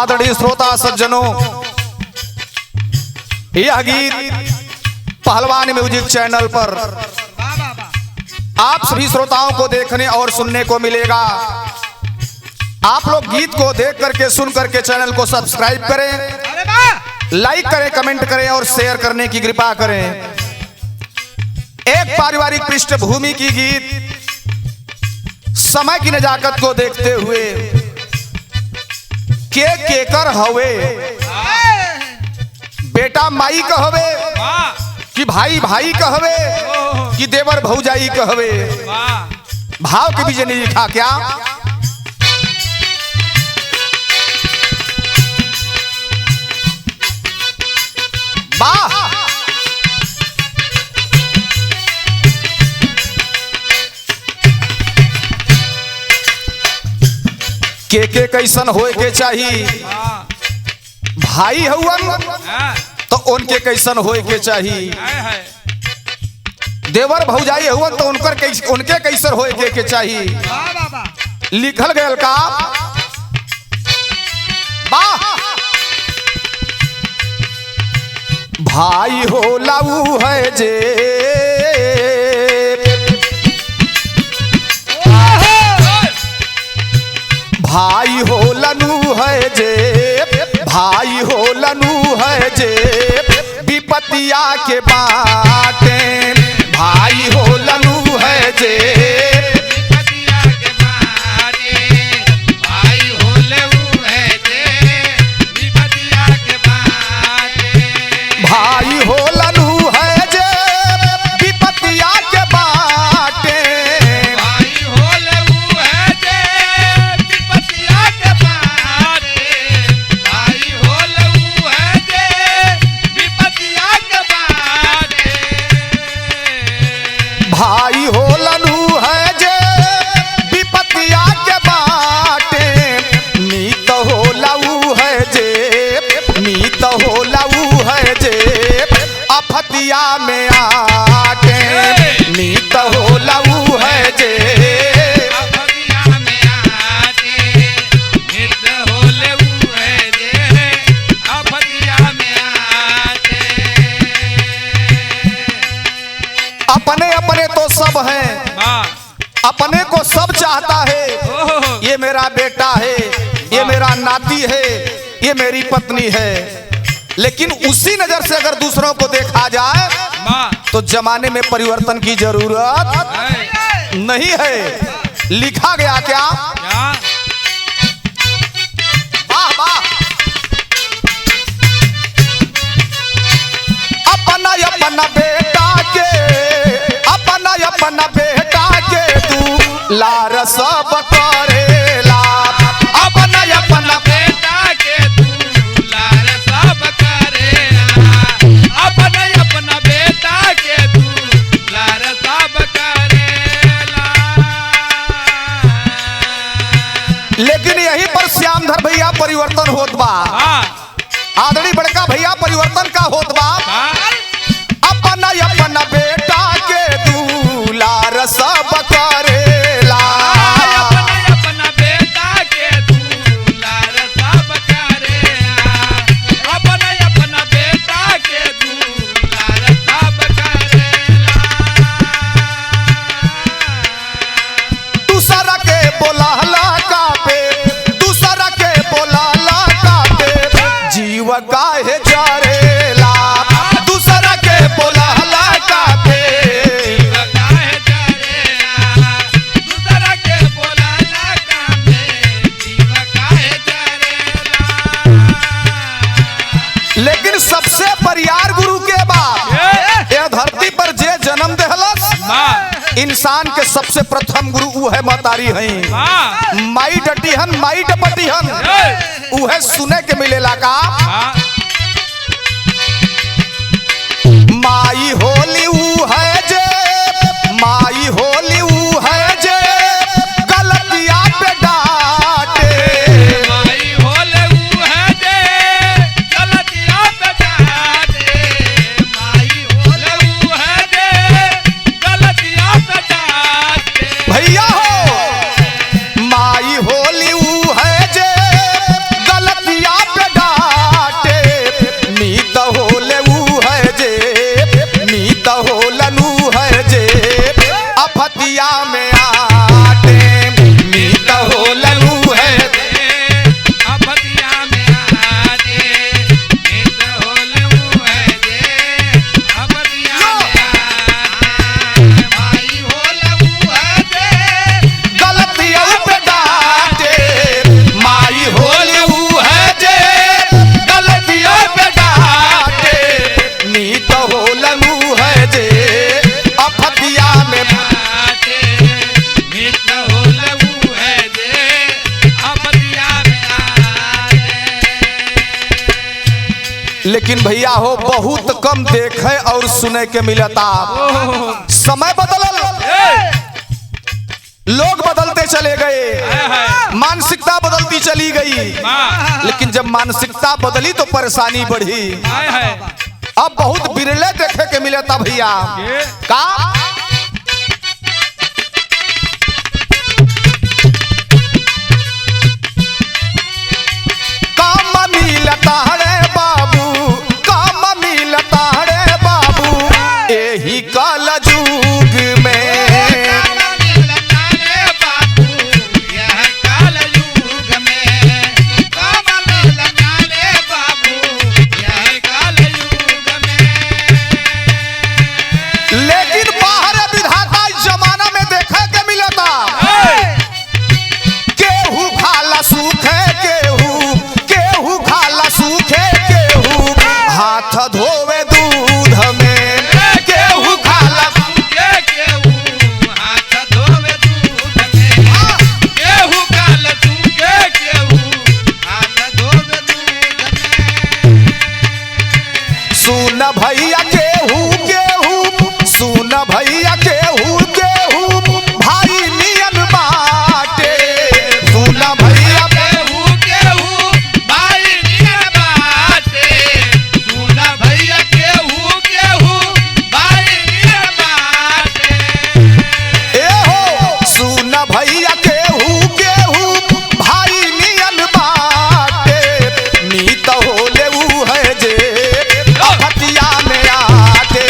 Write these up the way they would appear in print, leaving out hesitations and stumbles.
आदरणीय श्रोता सज्जनों, यह गीत पहलवान म्यूजिक चैनल पर आप सभी श्रोताओं को देखने और सुनने को मिलेगा। आप लोग गीत को देख करके सुन करके चैनल को सब्सक्राइब करें, लाइक करें, कमेंट करें और शेयर करने की कृपा करें। एक पारिवारिक पृष्ठभूमि की गीत, समय की नजाकत को देखते हुए के केकर हवे, बेटा माई कहवे कि भाई भाई कहवे कि देवर भौजाई कहवे, भाव के बीच नहीं लिखा क्या? वाह! के कैसन होए के चाहिए, भाई हवन तो उनके कैसन होए के चाहिए, देवर भौजाई हवन तो उनके कैसन होए के चाहिए। लिखल गयल का भाई हो लाऊ है जे भाई हो लनू है जे, भाई हो लनू है जे विपतिया के बाटे, भाई हो लनू है जे विपतिया के बाटे, भाई हो लनू है जे विपतिया के बाटे, भाई हो लनू है जे विपतिया के बाटे, भाई हो लनू है जे विपतिया के बाटे, भाई हो लनू है जे विपतिया के बाटे, भाई हो लनू है जे विपतिया के बाटे, नीत हो लऊ है जे, नीत हो लऊ है जे अफतिया में आटे, नीत हो लऊ है जे अफतिया में आटे, नीत हो लऊ है जे अफतिया में आटे। अपने अपने तो सब हैं, अपने को सब चाहता है, ये मेरा बेटा है, ये मेरा नाती है, ये मेरी पत्नी है, लेकिन उसी नजर से अगर दूसरों को देखा जाए तो जमाने में परिवर्तन की जरूरत नहीं है। लिखा गया क्या? वाह वाह! अपना अपना बेटा के, अपना अपना बेटा के तू लार सब करेला, अपना अपना बेटा के तू लार सब करेला, अपना अपना बेटा के तू लार सब करेला। लेकिन यहीं पर श्यामधर भैया परिवर्तन होत बा, आदरणीय बड़का भैया परिवर्तन का होत बा। अपना अपना बेटा के दुलार सब करेला, अपना अपना बेटा के दुलार सब करेला, अपना अपना बेटा के दुलार सब करेला। दूसरा के बोलाला का पे, दूसरा के बोलाला का पे जीव काहे जरेला, दूसरा के बोलाला का पे जीव काहे जरेला, दूसरा के बोलाला का पे जीव काहे जरेला। लेकिन सबसे बरियार गुरु के बाद यह धरती पर जे जन्म देहलस, इंसान के सबसे प्रथम गुरु वो है महतारी हैं, माई डटिहन माई डपटिहन, उहे सुने के मिलेला का माई होली ऊ है जे, माई होली ऊ है जे गलतिया पे डांटे, माई होली ऊ है जे गलतिया पे डांटे, माई होली ऊ है जे गलतिया पे डांटे। भैया हो, माई होली ऊ है जे गलतिया लेकिन भैया हो बहुत कम देखे और सुने के मिलता। समय बदलल, लोग बदलते चले गए, मानसिकता बदलती चली गई। लेकिन जब मानसिकता बदली तो परेशानी बढ़ी। अब बहुत बिरले देखे के मिलता भैया। का मिलता रे बाबू, काम मिलता रे बाबू, यही काल जुग में। लेकिन बाहर विधाता जमाना में देखा के मिलता, केहू खाला सूखे, केहू खाला सूखे, केहू हाथ धोवे दूध में। केहू खाला सूखे, केहू हाथ धोवे दूध में। केहू खाला सूखे, केहू हाथ धोवे दूध में। सुन भैया केहू सुन भैया केहू भाई नियन बाटे। सुन भैया केहू भाई नियन बाटे। सुन भैया केहू भाई नियन बाटे। ए हो सुन भैया केहू भाई नियन बाटे। नीत होले ऊ है जे अफतिया में आके।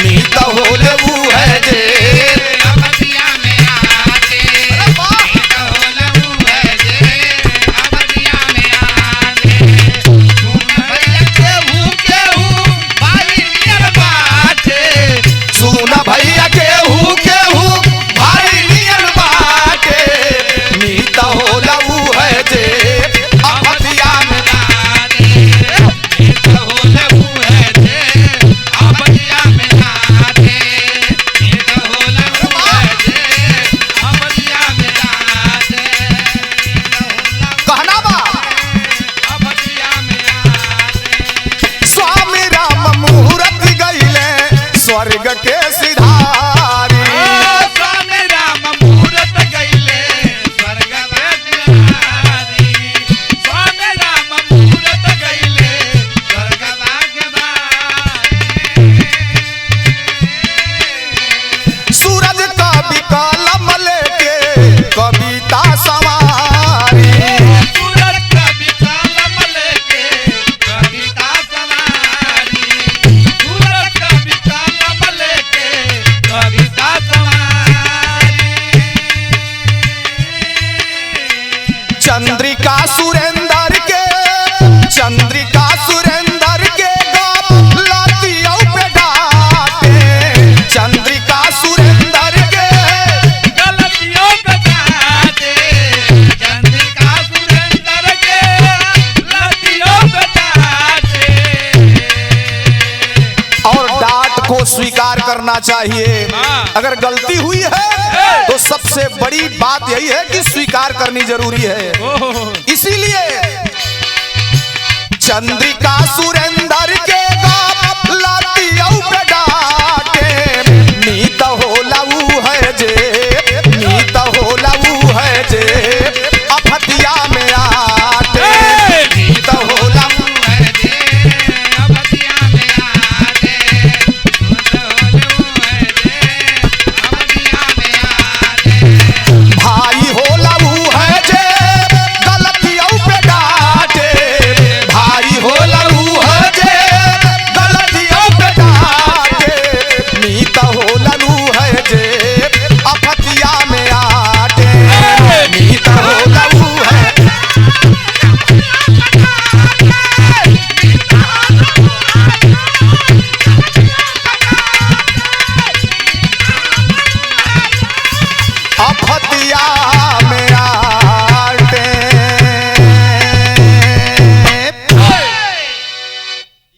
नीत होले ऊ है जे अफतिया में आके। नीत होले ऊ है जे अफतिया में आके। सुन भैया केहू भाई नियन बाटे। सुन भैया केहू भाई नियन बाटे। नीत होले ऊ है जे अफतिया में आके। नीत होले ऊ है जे अफतिया में आके। नीत होले ऊ है जे अफतिया में आके। कहना बा अफतिया में आके। स्वामी राम मुहूर्त गईले स्वर्ग के सिधारी। स्वामी राम मुहूर्त गईले स्वर्ग के सिधारी। स्वामी राम मुहूर्त गईले स्वर्ग के सिधारी। सूरज कवि कलम लेके कविता सवारी। सूरज कवि कलम लेके कविता सवारी। सूरज कवि कलम लेके कविता सवारी। चंद्रिका सुरेंद्र के गलतियों पे डांटे। चंद्रिका सुरेंद्र के गलतियों पे डांटे। चंद्रिका सुरेंद्र के गलतियों पे डांटे। और डांट को स्वीकार करना चाहिए। अगर गलती हुई है तो सबसे बड़ी बात यही है कि स्वीकार करनी जरूरी है। इसीलिए चंद्रिका सुरेंद्र के गलतियों पे डांटे। नीत होला